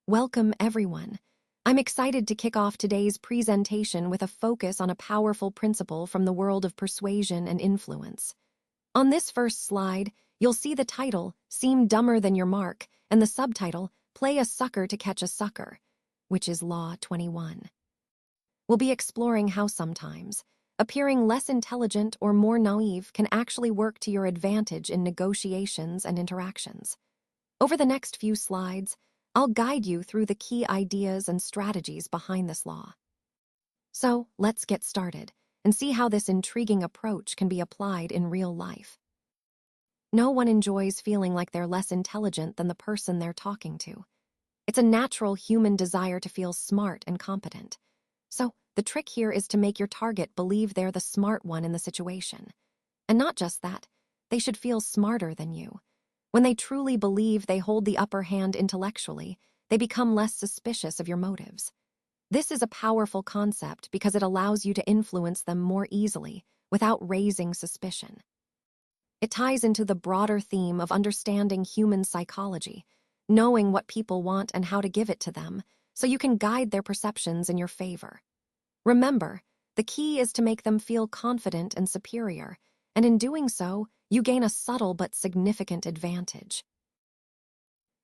Welcome, everyone. I'm excited to kick off today's presentation with a focus on a powerful principle from the world of persuasion and influence. On this first slide, you'll see the title, Seem Dumber Than Your Mark, and the subtitle, Play a Sucker to Catch a Sucker, which is Law 21. We'll be exploring how sometimes appearing less intelligent or more naive can actually work to your advantage in negotiations and interactions. Over the next few slides, I'll guide you through the key ideas and strategies behind this law. So, let's get started and see how this intriguing approach can be applied in real life. No one enjoys feeling like they're less intelligent than the person they're talking to. It's a natural human desire to feel smart and competent. So, the trick here is to make your target believe they're the smart one in the situation. And not just that, they should feel smarter than you. When they truly believe they hold the upper hand intellectually, they become less suspicious of your motives. This is a powerful concept because it allows you to influence them more easily without raising suspicion. It ties into the broader theme of understanding human psychology, knowing what people want and how to give it to them, so you can guide their perceptions in your favor. Remember, the key is to make them feel confident and superior, and in doing so, you gain a subtle but significant advantage.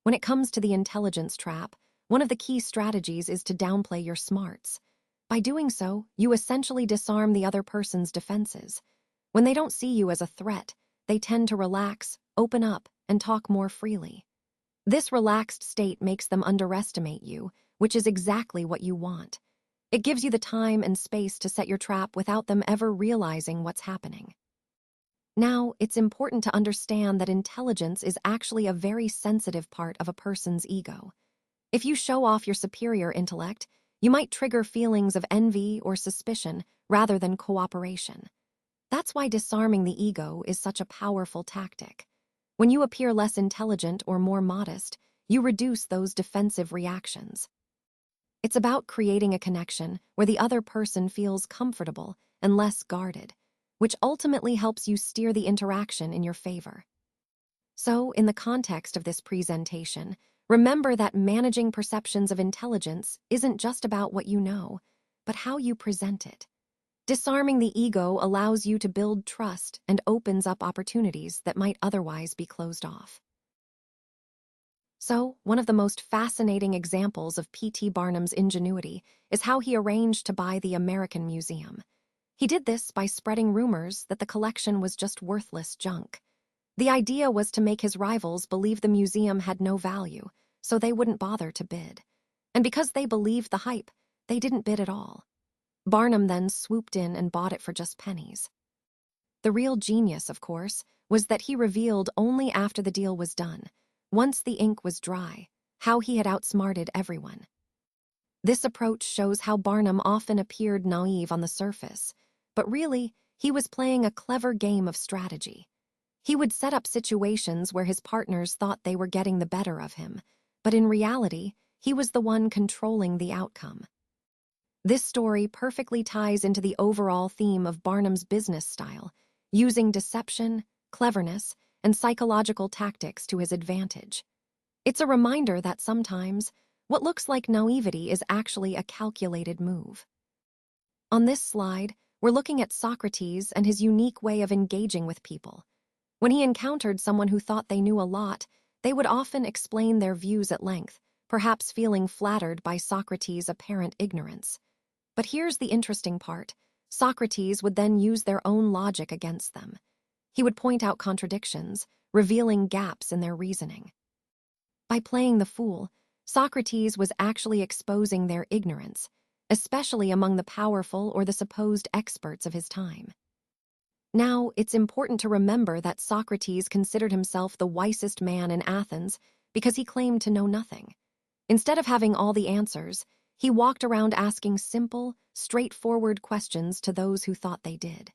When it comes to the intelligence trap, one of the key strategies is to downplay your smarts. By doing so, you essentially disarm the other person's defenses. When they don't see you as a threat, they tend to relax, open up, and talk more freely. This relaxed state makes them underestimate you, which is exactly what you want. It gives you the time and space to set your trap without them ever realizing what's happening. Now, it's important to understand that intelligence is actually a very sensitive part of a person's ego. If you show off your superior intellect, you might trigger feelings of envy or suspicion rather than cooperation. That's why disarming the ego is such a powerful tactic. When you appear less intelligent or more modest, you reduce those defensive reactions. It's about creating a connection where the other person feels comfortable and less guarded, which ultimately helps you steer the interaction in your favor. So, in the context of this presentation, remember that managing perceptions of intelligence isn't just about what you know, but how you present it. Disarming the ego allows you to build trust and opens up opportunities that might otherwise be closed off. So, one of the most fascinating examples of P.T. Barnum's ingenuity is how he arranged to buy the American Museum. He did this by spreading rumors that the collection was just worthless junk. The idea was to make his rivals believe the museum had no value, so they wouldn't bother to bid. And because they believed the hype, they didn't bid at all. Barnum then swooped in and bought it for just pennies. The real genius, of course, was that he revealed only after the deal was done, once the ink was dry, how he had outsmarted everyone. This approach shows how Barnum often appeared naive on the surface, but really, he was playing a clever game of strategy. He would set up situations where his partners thought they were getting the better of him, but in reality, he was the one controlling the outcome. This story perfectly ties into the overall theme of Barnum's business style, using deception, cleverness, and psychological tactics to his advantage. It's a reminder that sometimes, what looks like naivety is actually a calculated move. On this slide, we're looking at Socrates and his unique way of engaging with people. When he encountered someone who thought they knew a lot, they would often explain their views at length, perhaps feeling flattered by Socrates' apparent ignorance. But here's the interesting part. Socrates would then use their own logic against them. He would point out contradictions, revealing gaps in their reasoning. By playing the fool, Socrates was actually exposing their ignorance, especially among the powerful or the supposed experts of his time. Now, it's important to remember that Socrates considered himself the wisest man in Athens because he claimed to know nothing. Instead of having all the answers, he walked around asking simple, straightforward questions to those who thought they did.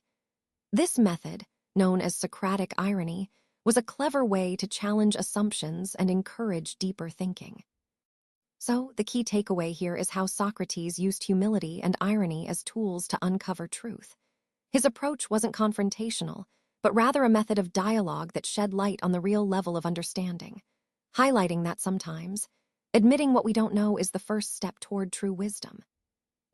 This method, known as Socratic irony, was a clever way to challenge assumptions and encourage deeper thinking. So, the key takeaway here is how Socrates used humility and irony as tools to uncover truth. His approach wasn't confrontational, but rather a method of dialogue that shed light on the real level of understanding, highlighting that sometimes Admitting what we don't know is the first step toward true wisdom.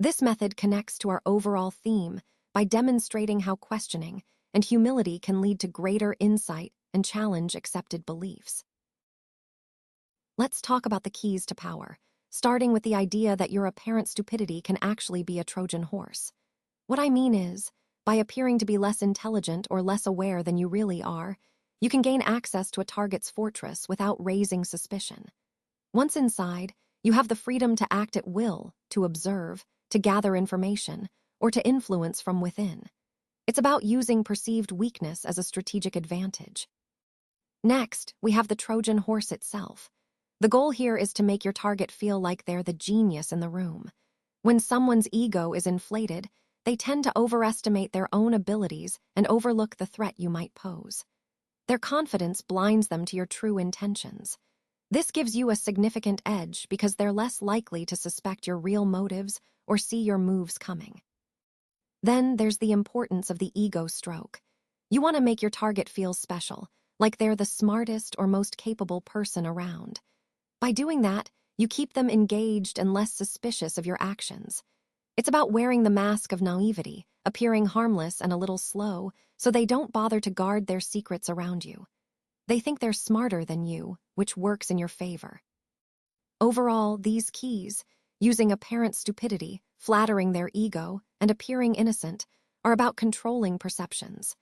This method connects to our overall theme by demonstrating how questioning and humility can lead to greater insight and challenge accepted beliefs. Let's talk about the keys to power, starting with the idea that your apparent stupidity can actually be a Trojan horse. What I mean is, by appearing to be less intelligent or less aware than you really are, you can gain access to a target's fortress without raising suspicion. Once inside, you have the freedom to act at will, to observe, to gather information, or to influence from within. It's about using perceived weakness as a strategic advantage. Next, we have the Trojan horse itself. The goal here is to make your target feel like they're the genius in the room. When someone's ego is inflated, they tend to overestimate their own abilities and overlook the threat you might pose. Their confidence blinds them to your true intentions. This gives you a significant edge because they're less likely to suspect your real motives or see your moves coming. Then there's the importance of the ego stroke. You want to make your target feel special, like they're the smartest or most capable person around. By doing that, you keep them engaged and less suspicious of your actions. It's about wearing the mask of naivety, appearing harmless and a little slow, so they don't bother to guard their secrets around you. They think they're smarter than you, which works in your favor. Overall, these keys, using apparent stupidity, flattering their ego, and appearing innocent, are about controlling perceptions.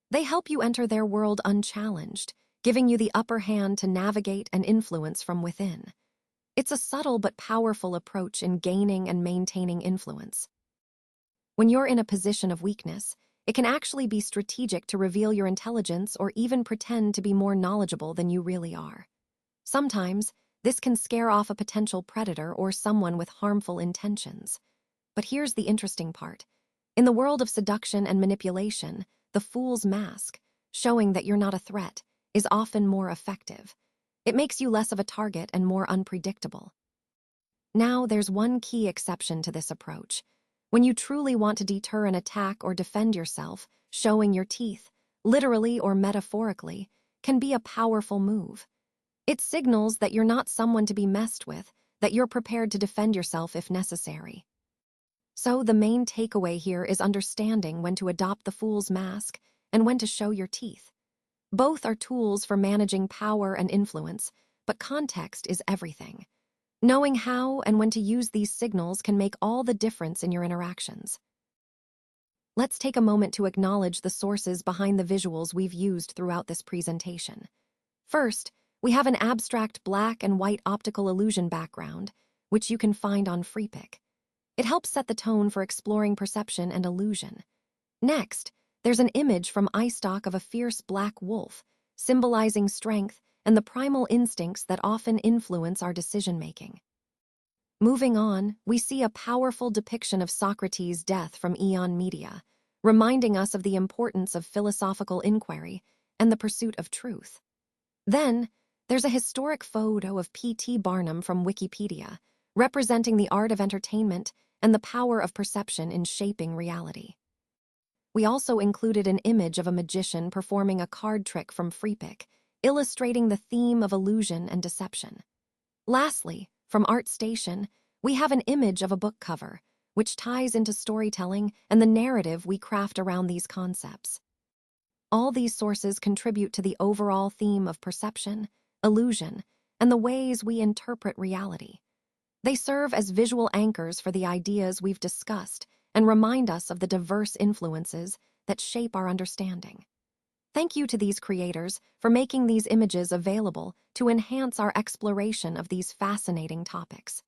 They help you enter their world unchallenged, giving you the upper hand to navigate and influence from within. It's a subtle but powerful approach in gaining and maintaining influence. When you're in a position of weakness, it can actually be strategic to reveal your intelligence or even pretend to be more knowledgeable than you really are. Sometimes, this can scare off a potential predator or someone with harmful intentions. But here's the interesting part. In the world of seduction and manipulation, the fool's mask, showing that you're not a threat, is often more effective. It makes you less of a target and more unpredictable. Now, there's one key exception to this approach. When you truly want to deter an attack or defend yourself, showing your teeth, literally or metaphorically, can be a powerful move. It signals that you're not someone to be messed with, that you're prepared to defend yourself if necessary. So the main takeaway here is understanding when to adopt the fool's mask and when to show your teeth. Both are tools for managing power and influence, but context is everything. Knowing how and when to use these signals can make all the difference in your interactions. Let's take a moment to acknowledge the sources behind the visuals we've used throughout this presentation. First, we have an abstract black and white optical illusion background, which you can find on Freepik. It helps set the tone for exploring perception and illusion. Next, there's an image from iStock of a fierce black wolf, symbolizing strength and the primal instincts that often influence our decision-making. Moving on, we see a powerful depiction of Socrates' death from Aeon Media, reminding us of the importance of philosophical inquiry and the pursuit of truth. Then, there's a historic photo of P.T. Barnum from Wikipedia, representing the art of entertainment and the power of perception in shaping reality. We also included an image of a magician performing a card trick from Freepik, illustrating the theme of illusion and deception. Lastly, from ArtStation, we have an image of a book cover, which ties into storytelling and the narrative we craft around these concepts. All these sources contribute to the overall theme of perception, illusion, and the ways we interpret reality. They serve as visual anchors for the ideas we've discussed and remind us of the diverse influences that shape our understanding. Thank you to these creators for making these images available to enhance our exploration of these fascinating topics.